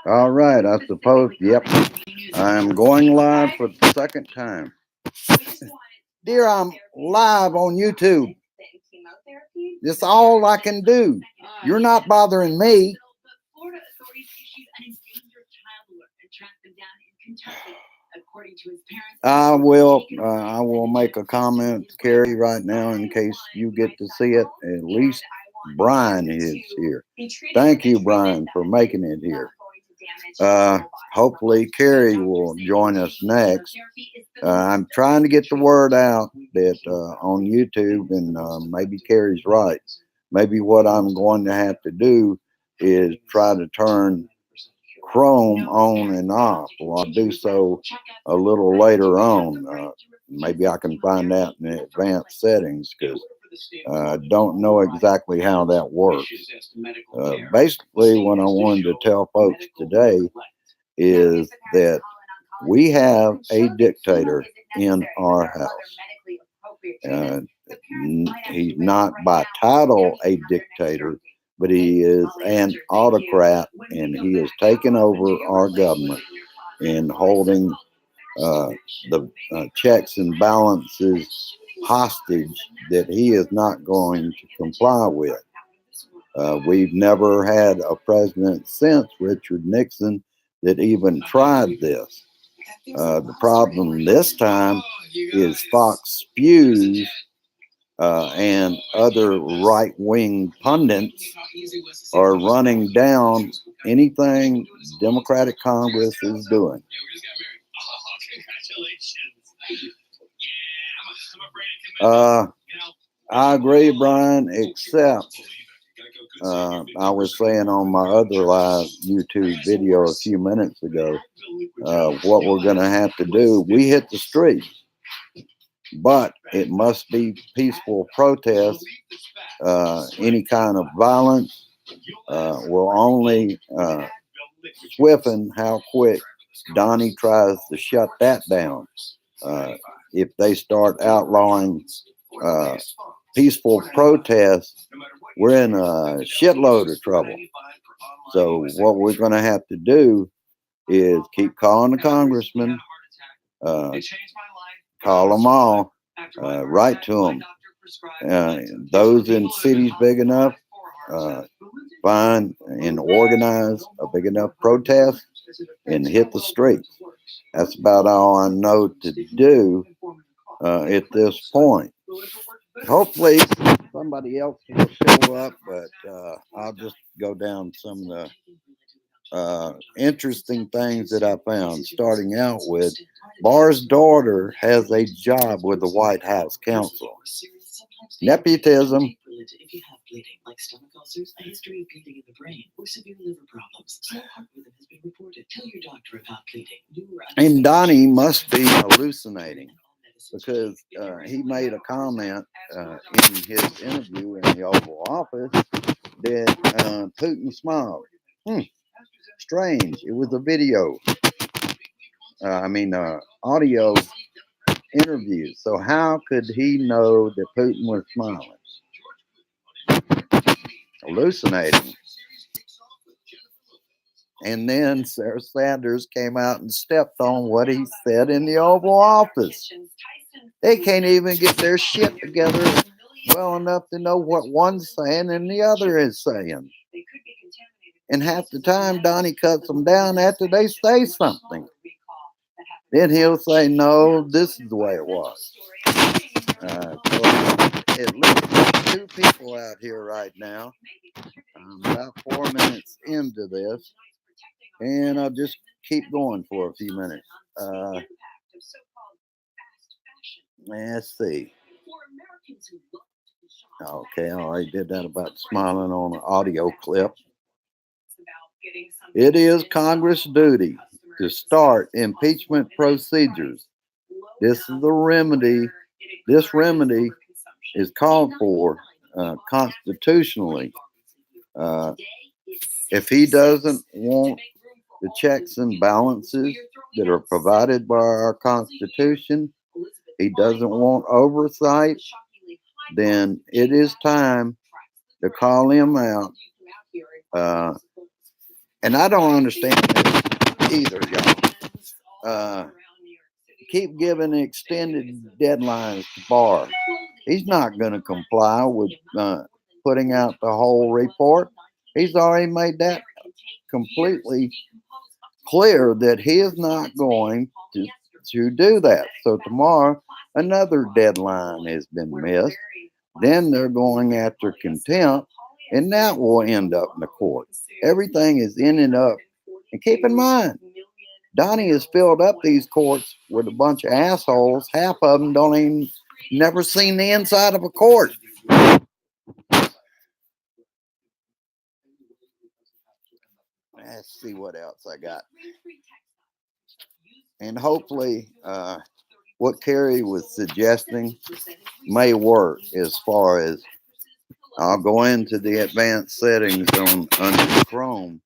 All right, I suppose, yep. I'm going live for the second time. Dear, I'm live on YouTube. That's all I can do. You're not bothering me. I will make a comment, Carrie, right now in case you get to see it. At least Brian is here. Thank you, Brian, for making it here. Hopefully Carrie will join us next. I'm trying to get the word out that on YouTube, and maybe Carrie's right. Maybe what I'm going to have to do is try to turn Chrome on and off. Well, I'll do so a little later on. Maybe I can find out in the advanced settings, because I don't know exactly how that works. Basically, what I wanted to tell folks today is that we have a dictator in our house. He's not by title a dictator, but he is an autocrat, and he has taken over our government and holding the checks and balances hostage that he is not going to comply with. We've never had a president since Richard Nixon that even tried this. The problem this time is Fox spews and other right-wing pundits are running down anything Democratic Congress is doing. I agree, Brian, except I was saying on my other live YouTube video a few minutes ago, what we're going to have to do, we hit the streets, but it must be peaceful protest. Any kind of violence will only swiffen how quick Donnie tries to shut that down. If they start outlawing peaceful protests, we're in a shitload of trouble. So what we're going to have to do is keep calling the congressmen, call them all, write to them. Those in cities big enough, find and organize a big enough protest and hit the streets. That's about all I know to do at this point. Hopefully somebody else will show up, but I'll just go down some of the interesting things that I found. Starting out with, Barr's daughter has a job with the White House Counsel. Nepotism. If you have bleeding, like stomach ulcers, a history of bleeding in the brain, or severe liver problems, slow heart rhythm has been reported. Tell your doctor about bleeding. And Donnie must be hallucinating, because he made a comment in his interview in the Oval Office that Putin smiled. Strange. It was a video. Audio interview. So how could he know that Putin was smiling? Hallucinating. And then Sarah Sanders came out and stepped on what he said in the Oval Office. They can't even get their shit together well enough to know what one's saying and the other is saying. And half the time, Donnie cuts them down after they say something. Then he'll say, no, this is the way it was. At least 2 people out here right now. I'm about 4 minutes into this. And I'll just keep going for a few minutes. Let's see. Okay, I already did that about smiling on an audio clip. It is Congress' duty to start impeachment procedures. This is the remedy. This remedy is called for constitutionally. If he doesn't want the checks and balances that are provided by our Constitution, he doesn't want oversight, then it is time to call him out And I don't understand this either, y'all. Keep giving extended deadlines to Barr. He's not going to comply with putting out the whole report. He's already made that completely clear that he is not going to do that. So tomorrow, another deadline has been missed. Then they're going after contempt, and that will end up in the court. Everything is ending up. And keep in mind, Donnie has filled up these courts with a bunch of assholes. Half of them don't even never seen the inside of a court. Let's see what else I got. And hopefully, what Kerry was suggesting may work as far as I'll go into the advanced settings on under Chrome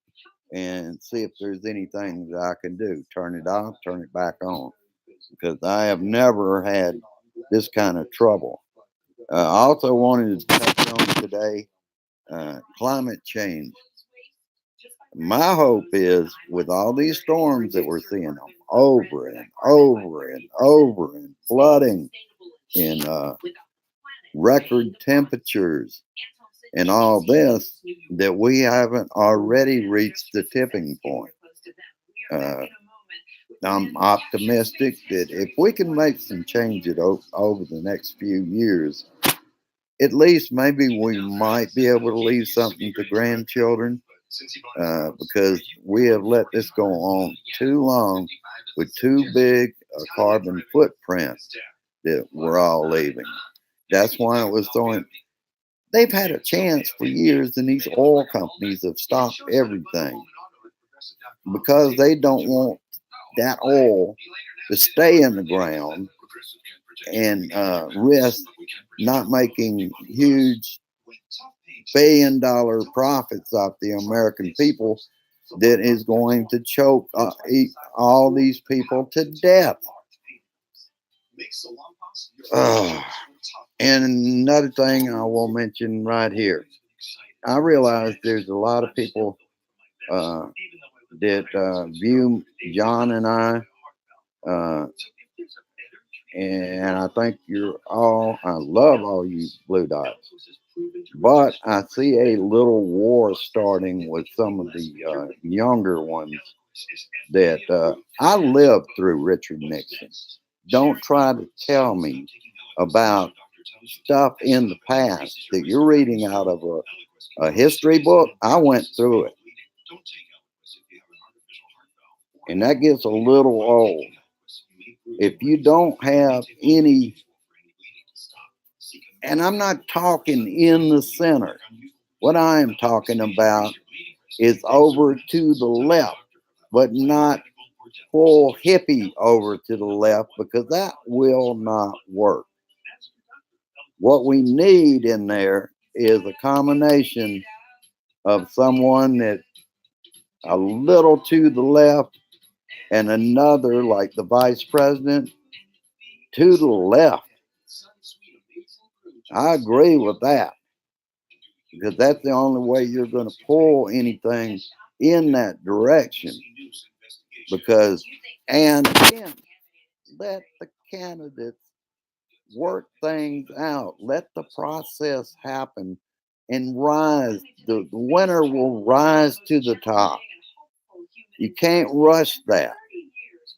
and see if there's anything that I can do. Turn it off, turn it back on. Because I have never had this kind of trouble. I also wanted to touch on today climate change. My hope is with all these storms that we're seeing them over and over and over and flooding and record temperatures and all this, that we haven't already reached the tipping point. I'm optimistic that if we can make some changes over the next few years, at least maybe we might be able to leave something to grandchildren, because we have let this go on too long with too big a carbon footprint that we're all leaving. That's why it was throwing. They've had a chance for years, and these oil companies have stopped everything because they don't want that oil to stay in the ground and risk not making huge billion-dollar profits off the American people that is going to choke all these people to death. And another thing I will mention right here, I realize there's a lot of people that view John and I, and I think I love all you Blue Dots. But I see a little war starting with some of the younger ones that I lived through Richard Nixon. Don't try to tell me about stuff in the past that you're reading out of a history book. I went through it. And that gets a little old. If you don't have any, and I'm not talking in the center, what I am talking about is over to the left, but not full hippie over to the left, because that will not work. What we need in there is a combination of someone that a little to the left and another, like the vice president, to the left. I agree with that, because that's the only way you're going to pull anything in that direction. Because, and again, let the candidates work things out. Let the process happen and rise. The winner will rise to the top. You can't rush that.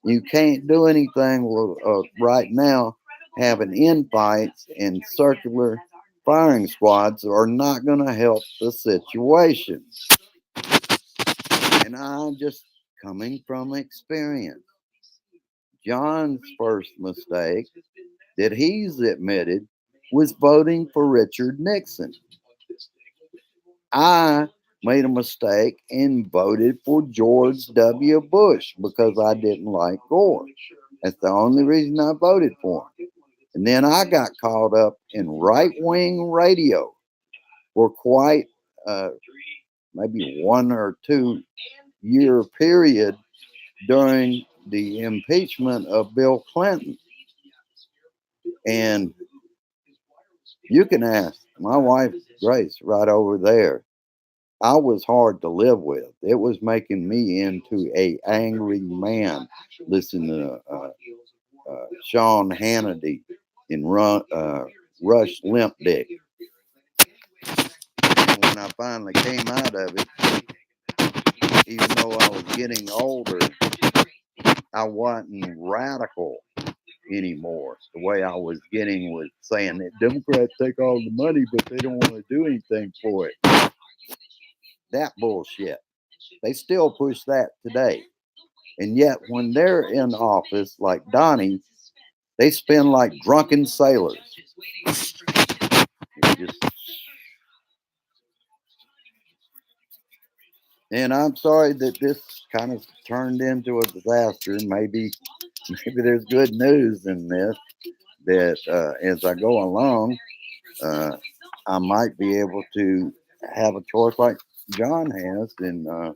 You can't do anything with, right now. Having infights and circular firing squads are not going to help the situation. And I'm just coming from experience. John's first mistake that he's admitted was voting for Richard Nixon. I made a mistake and voted for George W. Bush because I didn't like Gore. That's the only reason I voted for him. And then I got caught up in right-wing radio for quite maybe 1 or 2 year period during the impeachment of Bill Clinton. And you can ask my wife, Grace, right over there. I was hard to live with. It was making me into a angry man. Listen to Sean Hannity and Rush Limp Dick. And when I finally came out of it, even though I was getting older, I wasn't radical anymore. The way I was getting was saying that Democrats take all the money, but they don't want to do anything for it. That bullshit. They still push that today. And yet, when they're in office, like Donnie, they spend like drunken sailors. Just, and I'm sorry that this kind of turned into a disaster. Maybe there's good news in this. That as I go along, uh, I might be able to have a choice like John has and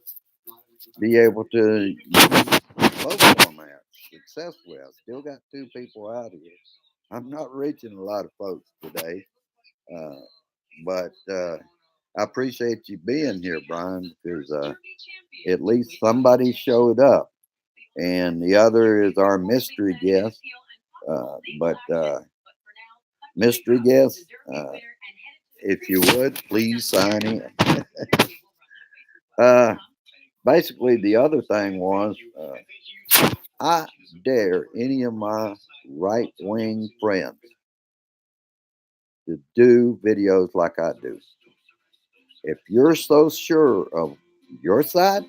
be able to use both formats successfully. I still got two people out here. I'm not reaching a lot of folks today, uh, but I appreciate you being here, Brian, because at least somebody showed up. And the other is our mystery guest. But mystery guest, if you would, please sign in. uh, Basically, the other thing was I dare any of my right wing friends to do videos like I do. If you're so sure of your side,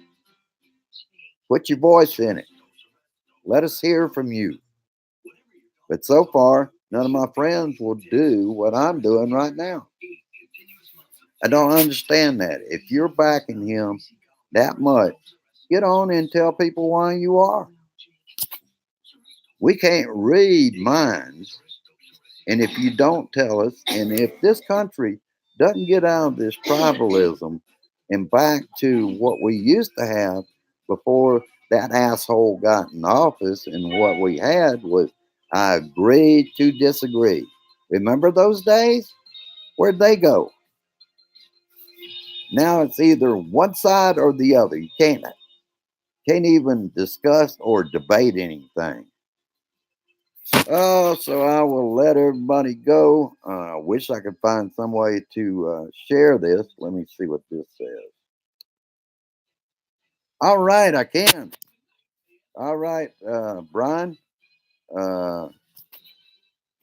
put your voice in it. Let us hear from you. But so far, none of my friends will do what I'm doing right now. I don't understand that. If you're backing him that much, get on and tell people why you are. We can't read minds. And if you don't tell us, and if this country doesn't get out of this tribalism and back to what we used to have before that asshole got in office, and what we had was I agree to disagree. Remember those days? Where'd they go? Now it's either one side or the other. You can't even discuss or debate anything. Oh, so I will let everybody go. I wish I could find some way to share this. Let me see what this says. All right, I can. All right, Brian. Uh,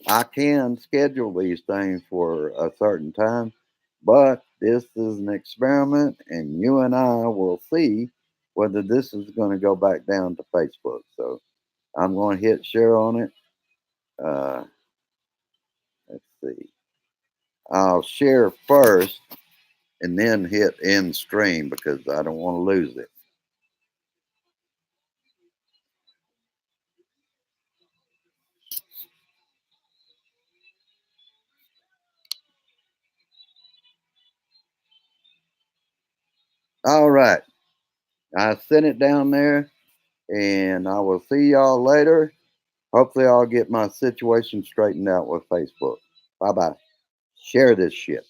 I can schedule these things for a certain time, but this is an experiment, and you and I will see whether this is going to go back down to Facebook. So I'm going to hit share on it. Uh, let's see. I'll share first and then hit end stream because I don't want to lose it. All right. I sent it down there and I will see y'all later. Hopefully, I'll get my situation straightened out with Facebook. Bye bye. Share this shit.